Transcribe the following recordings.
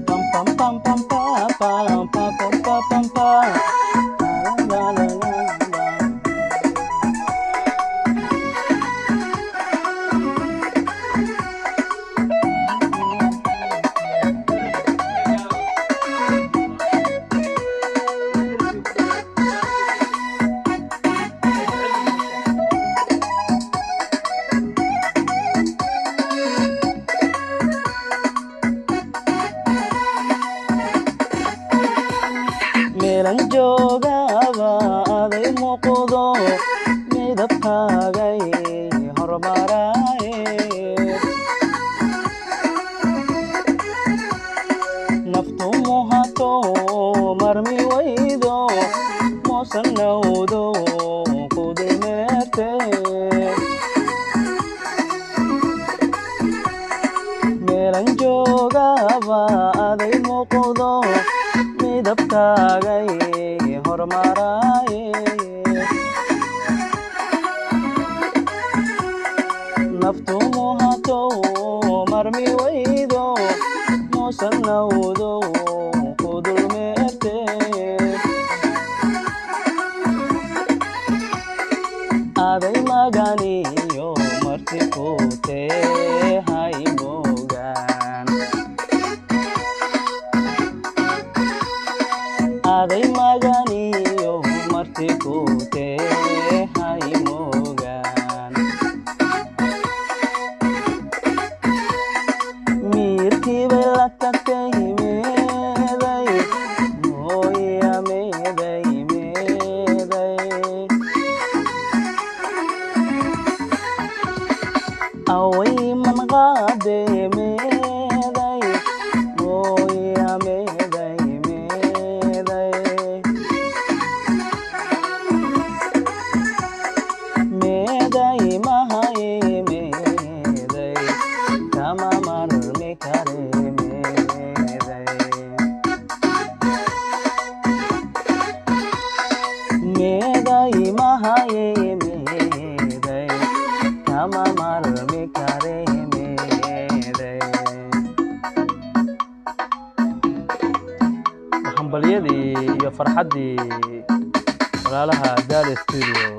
Pam pam pam pam pam pam pam pam pam pam. La la la la la. Meelan joogaba aday muuqdo midabkaagay hormaraaye naftu muhato marmi waydo moosan nawdo kudulmeerte meelan joogaba aday muuqdo midabkaagay hormaraaye naftu muhato marmi waydo moosan nawdo kudulmeerte aday maganiyo marti kute haymogaan aday maganiyo marti kute haymogaan miirkii bay la tagtay meeday mooya meeday meeday away manqaade meeday mooya meeday meeday mahaye meeday kama marmi kare meeday meeday mahaye meeday kama marmi kare meeday hambaliyadii iyo farxaddii walaalaha Daal Studio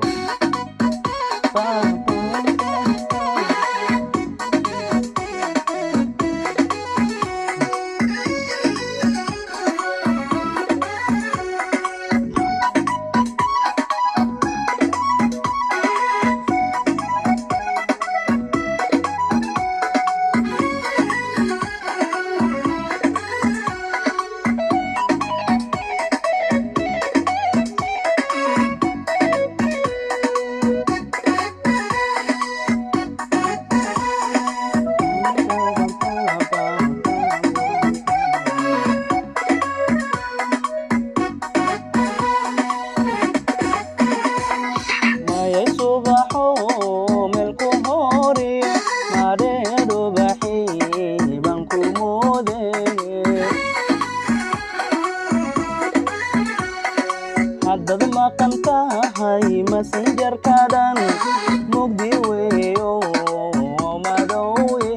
haddad maqan tahay messengerkadan mugdi weeyo madowe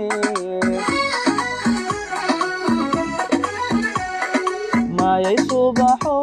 mayay subaxo